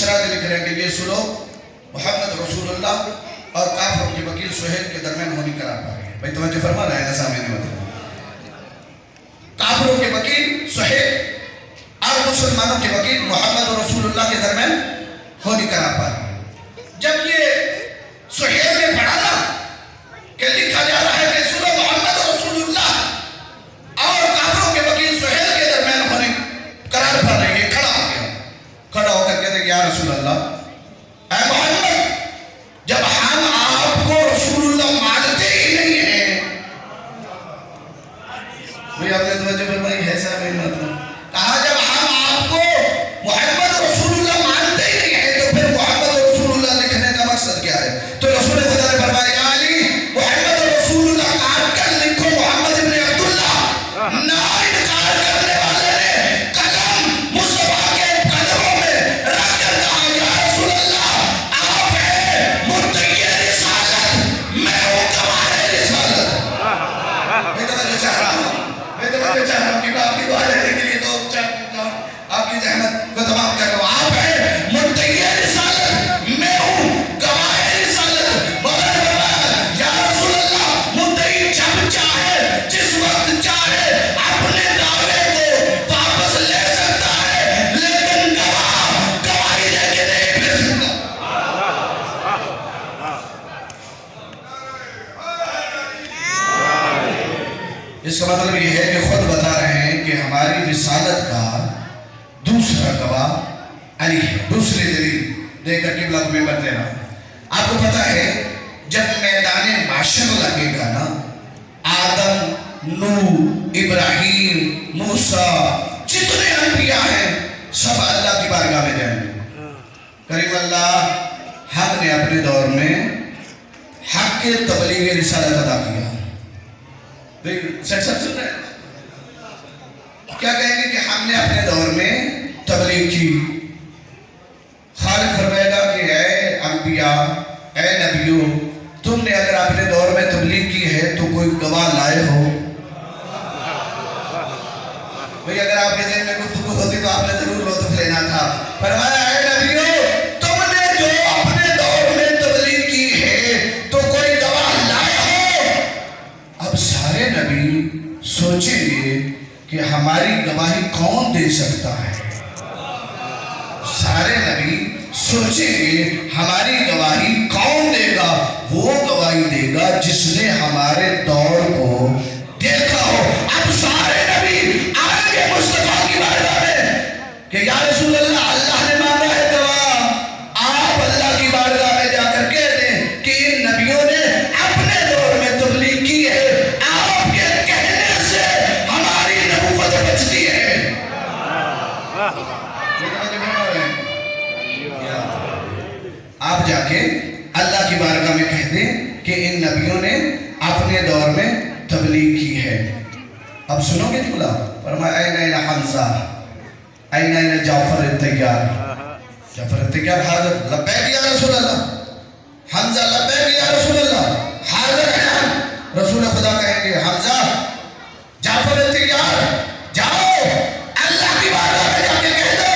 مشرات لکھ رہے ہیں کہ یہ سلو محمد رسول اللہ اور کافروں کے وکیل سہیل کے درمیان ہونی قرار پا گئی. بھائی توجہ فرما رہا ہے نا سامنے مطلب کافروں کے وکیل سہیل اور مسلمانوں کے وکیل محمد رسول اللہ کے درمیان ہونی قرار پا گئی. جب یہ سہیل نے پڑھا نا کہ لکھا جا رہا ہے کہ سلو محمد رسول اللہ اور کافروں کے وکیل سہیل کے درمیان ہونے قرار پا رہی ہے، کھڑا ہو گیا. کھڑا ہو کر کہتے کہ یا رسول اللہ، اے محمد، جب ہم آپ کو رسول اللہ مانتے ہی نہیں ہیں. بھئی آپ نے توجہ فرمائی ہے صاحب مطلب کہا جب ہم آپ کو محمد رسول اللہ مانتے ہی نہیں ہیں تو پھر محمد رسول اللہ لکھنے کا مقصد کیا ہے؟ تو رسول خدا نے فرمایا یا علی، محمد رسول اللہ کاٹ کر لکھو محمد ابن عبداللہ. نا انکار کرنے والے نے قلم مصطفیٰ کے قدموں میں رکھ کر کہا یا رسول اللہ، آپ ہیں مدعی رسالت، میں ہوں گواہ رسالت. میں توجہ چاہ رہا ہوں کہ آپ کی دعا لینے کے لیے تو آپ کی زحمت کو تمام کر رہا ہوں. آپ ہیں مدعی رسالت، میں ہوں گواہ رسالت. مولا نے فرمایا یا رسول اللہ، مدعی جب چاہے جس وقت چاہے اپنے دعوے کو واپس لے سکتا ہے، لیکن گواہ گواہی دے کے نہیں بھیج سکتا. اس کا مطلب یہ ہے کہ خود بتا رہے ہیں کہ ہماری رسالت کا دوسرا گواہ علی ہے. دوسری دلیل دے کر قبلہ کو ممبر دے رہا. آپ کو پتا ہے جب میدان معاشر لگے گا نا، آدم، نوح، ابراہیم، موسیٰ، جتنے انبیاء ہیں سب اللہ کی بارگاہ میں جائیں گے. کریم اللہ حق نے اپنے دور میں حق کے تبلیغ رسالت ادا کیا. سب سن رہے ہیں کیا کہیں گے کہ ہم نے اپنے دور میں تبلیغ کی. خالق فرمائے گا کہ اے انبیاء، اے نبیوں، تم نے اگر اپنے دور میں تبلیغ کی ہے تو کوئی گواہ لائے ہو؟ بھئی اگر آپ کے ذہن میں گفتگو ہوتی تو آپ نے ضرور لطف لینا تھا. فرمایا اے نبیوں، تم نے جو اپنے دور میں تبلیغ کی ہے تو کوئی گواہ لائے ہو؟ اب سارے نبی سوچیں گے کہ ہماری گواہی کون دے سکتا ہے. سارے نبی سوچیں گے ہماری گواہی کون دے گا. وہ گواہی دے گا جس نے ہمارے دور کو دیکھا ہو. اب سارے نبی آئیں گے مصطفیٰ کی بارگاہ میں کہ یا رسول اللہ، اللہ نے مانگا ہے گواہ. آپ اللہ کی بارگاہ میں جا کر کہہ دیں کہ ان نبیوں نے اپنے دور میں تبلیغ کی ہے، آپ کے کہنے سے ہماری نبوت بچتی ہے. آپ جا کے اللہ کی بارگاہ میں کہہ دیں کہ ان نبیوں نے اپنے دور میں تبلیغ کی ہے. اب سنو گے جملہ؟ فرمایا این این حمزہ، این این جعفر الطیار. جعفر الطیار حاضر. لبیک یا رسول اللہ. حمزہ لبیک یا رسول اللہ. حاضر ہیں ہم. رسول خدا کہیں گے حمزہ، جعفر الطیار، جاؤ اللہ کی بارگاہ میں جا کے کہہ دو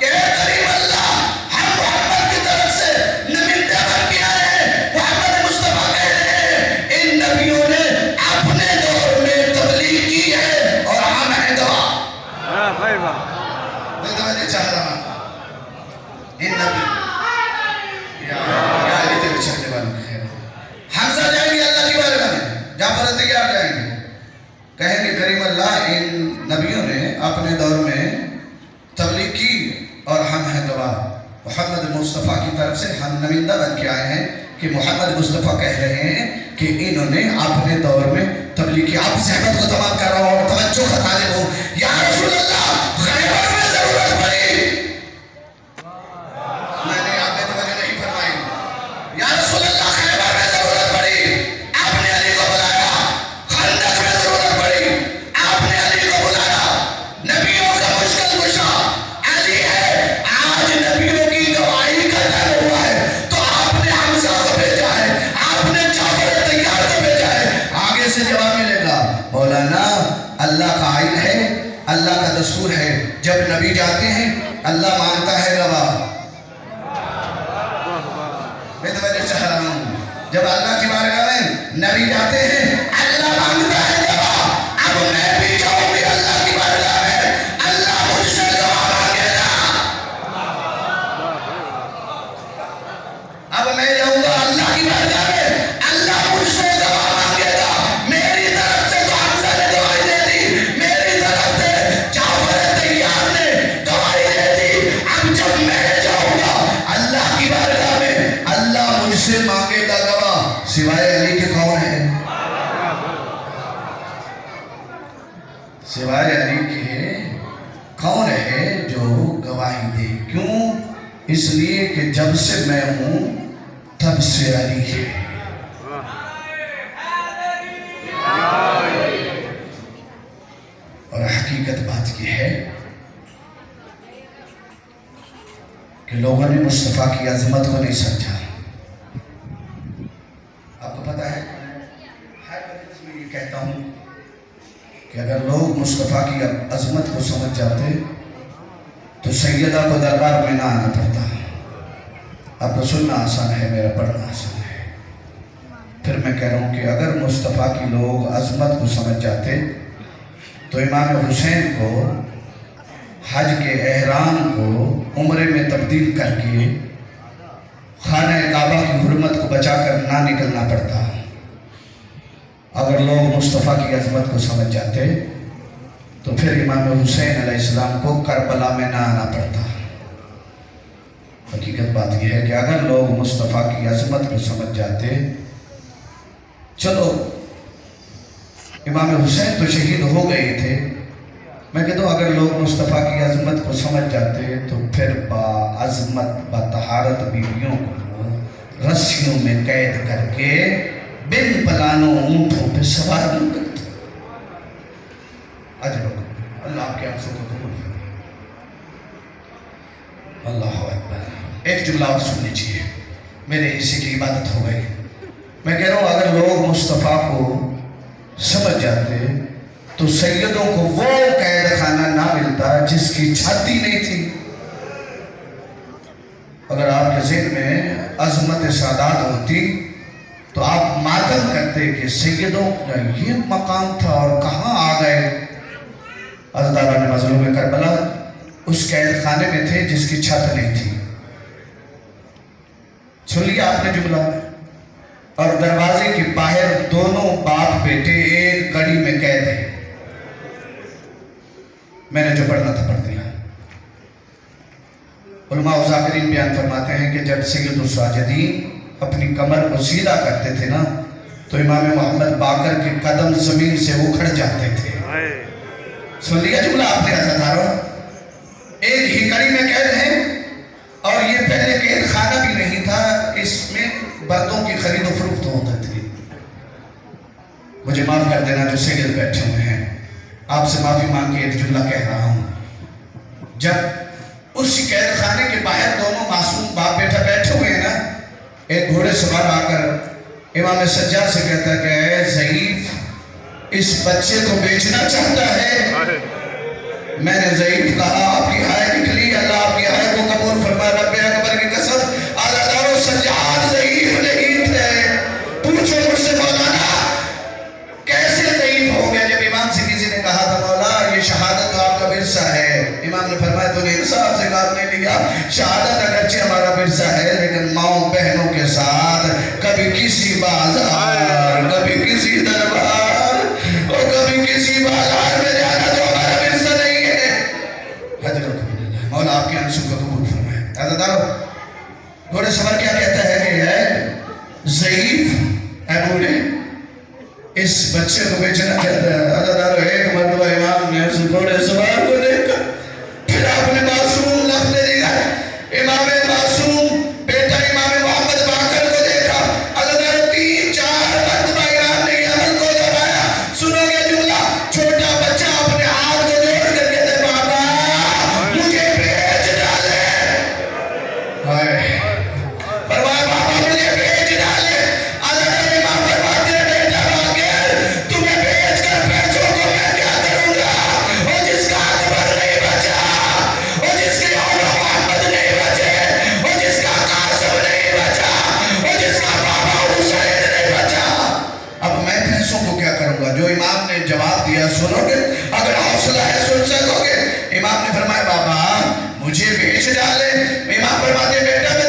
کہ اے کریم اللہ، ہم محمد کی طرف سے نمائندے بن کے آئے ہیں. محمد مصطفیٰ کہہ رہے ہیں ان نبیوں نے اپنے دور میں تبلیغ کی ہے اور ہم ہیں گواہ. میں توجہ چاہ رہا ہوں ان نبی یا علی تیرے چاہنے والے خیر. حمزہ جائیں گے اللہ کی بارگاہ میں، جعفر الطیار جائیں گے، کہیں گے کریم اللہ ان نبیوں نے اپنے دور میں تبلیغ کی اور ہم ہیں گواہ. محمد مصطفیٰ کی طرف سے ہم نمائندہ بن کے آئے ہیں کہ محمد مصطفیٰ کہہ رہے ہیں کہ انہوں نے اپنے دور میں تبلیغ کی. آپ زحمت کو تمام کر رہا ہوں اور توجہ کا طالب ہوں. یا رسول اللہ، خیبر میں ضرورت پڑی. میں نے آپ نے توجہ نہیں فرمائی. یا رسول اللہ، خیبر میں ضرورت پڑی. آپ نے علی کو بلایا. خندق میں ضرورت پڑی. آپ نے علی کو بلایا. نبیوں کا مشکل کشا علی ہے. آج نبیوں کی گواہی کا ٹائم ہوا ہے تو آپ نے حمزہ کو بھیجا ہے، آپ نے جعفر الطیار کو بھیجا ہے. آگے سے جواب ملے گا مولانا، اللہ کا آئین ہے، اللہ کا دستور ہے. جب نبی جاتے ہیں اللہ مانگتا ہے گواہ. میں توجہ چاہ رہا ہوں، جب اللہ کی بارگاہ میں نبی جاتے ہیں اللہ مانگتا ہے گواہ، اب میں بھی جاؤں گی اللہ کی بارگاہ میں، اللہ مجھ سے گواہ مانگے گا۔ اب میں جاؤں گا اللہ کی بارگاہ میں، اللہ مجھ سے گواہ مانگے گا۔ میری طرف سے تو حمزہ نے گواہی دے دی، میری طرف سے جعفر طیار نے گواہی دے دی، اب جب میں جاؤں گا اللہ کی بارگاہ میں اللہ مجھ سے مانگے گا گواہ، سوائے علی کے کون ہے؟ سوائے علی کے کون ہے جو گواہی دے؟ کیوں؟ اس لیے کہ جب سے میں ہوں تب سے علی ہے۔ اور حقیقت بات یہ ہے کہ لوگوں نے مصطفیٰ کی عظمت کو نہیں سمجھا۔ آپ کو پتا ہے ہر مجلس میں یہ کہتا ہوں کہ اگر لوگ مصطفیٰ کی عظمت کو سمجھ جاتے تو سیدہ کو دربار میں نہ آنا پڑتا۔ اب تو سننا آسان ہے، میرا پڑھنا آسان ہے۔ پھر میں کہہ رہا ہوں کہ اگر مصطفیٰ کی لوگ عظمت کو سمجھ جاتے تو امام حسین کو حج کے احرام کو عمرے میں تبدیل کر کے خانہ کعبہ کی حرمت کو بچا کر نہ نکلنا پڑتا۔ اگر لوگ مصطفیٰ کی عظمت کو سمجھ جاتے تو پھر امام حسین علیہ السلام کو کربلا میں نہ آنا پڑتا۔ حقیقت بات یہ ہے کہ اگر لوگ مصطفیٰ کی عظمت کو سمجھ جاتے، چلو امام حسین تو شہید ہو گئے تھے، میں کہتا ہوں اگر لوگ مصطفیٰ کی عظمت کو سمجھ جاتے تو پھر با عظمت با طہارت بیویوں کو رسیوں میں قید کر کے بن پلانوں اونٹوں پہ سوار نہ کرتے۔ اللہ آپ کے آنسوں کو قبول فرمائے۔ اللہ اکبر۔ ایک جملہ اور سن لیجیے، میرے حصے کی عبادت ہو گئی۔ میں کہہ رہا ہوں اگر لوگ مصطفیٰ کو سمجھ جاتے تو سیدوں کو وہ قید خانہ نہ ملتا جس کی چھاتی نہیں تھی۔ اگر آپ کے ذہن میں عظمت سادات ہوتی تو آپ ماتم کرتے کہ سیدوں کا یہ مقام تھا اور کہاں آ گئے۔ عزداران مظلوم کربلا اس قید خانے میں تھے جس کی چھت نہیں تھی۔ سن لیا آپ نے جملہ؟ اور دروازے کے باہر دونوں باپ بیٹے ایک کڑی میں قید ہیں۔ میں نے جو پڑھنا تھا پڑھ دیا۔ علماء و ذاکرین بیان فرماتے ہیں کہ جب سید الساجدین اپنی کمر کو سیدھا کرتے تھے نا تو امام محمد باقر کے قدم زمین سے اکھڑ جاتے تھے۔ سن لیا جملہ آپ نے عزاداروں؟ ایک ہی کڑی میں قید ہیں اور یہ پہلے قید خانہ بھی نہیں تھا، اس میں بردوں کی خرید و فروخت ہوتا تھی۔ مجھے معاف کر دینا جو سید بیٹھے ہوئے ہیں، آپ سے معافی مانگ کے ایک جملہ کہہ رہا ہوں۔ جب اس قید خانے کے باہر دونوں معصوم باپ بیٹا بیٹھے ہوئے ہیں نا، ایک گھوڑے سوار آ کر امام سجاد سے کہتا ہے کہ اے ضعیف، اس بچے کو بیچنا چاہتا ہے؟ میں نے ضعیف کہا، آپ کی ہائے نکلی، اللہ آپ کی ہائے کو قبول فرمائے۔ رب اکبر کی قسم، آزاداروں سجاد ضعیف نہیں تھے۔ پوچھو مجھ سے مولانا کیسے ضعیف ہو گیا؟ جب امام سے کسی نے کہا تھا مولا یہ شہادت تو آپ کا ورثہ ہے، امام نے فرمایا تو نے انصاف سے کام نہیں لیا، شہادت اگرچہ ہمارا ورثہ ہے لیکن ماؤں بہنوں کے ساتھ کبھی کسی بازار، کبھی کسی دربار اور کبھی کسی بازار میں جانا تو ہمارا ورثہ نہیں ہے۔ حضرت مولا آپ کے انصر کو قبول فرمائے۔ عزاداروں گھوڑے سوار کیا کہتا ہے کہ اے ضعیف، اے بوڑھے، اس بچے کو بیچنا چاہتا ہے۔ عزاداروں ایک مرتبہ امام نے اس گھوڑے سوار کو دیکھا، پھر آپ نے معصوم لفظ دیا، امام معصوم بیٹا امام محمد باقر کو دیکھا۔ عزاداروں 3-4 مرتبہ امام نے یہ عمل کو دہرایا۔ سنو گے جملہ؟ چھوٹا بچہ اپنے ہاتھ کو جوڑ کر کہتے ہیں بابا مجھے بیچ ڈالے۔ فرمایا بابا مجھے بیچ ڈالے۔ عزاداروں امام فرماتے ہیں بیٹا باقر تمہیں بیچ کر پیسوں کو میں کیا کروں گا؟ اور جس کا سنو گے، اگر حوصلہ ہے سن سکو گے۔ امام نے فرمایا بابا مجھے بیچ ڈالے۔ امام فرماتے بیٹا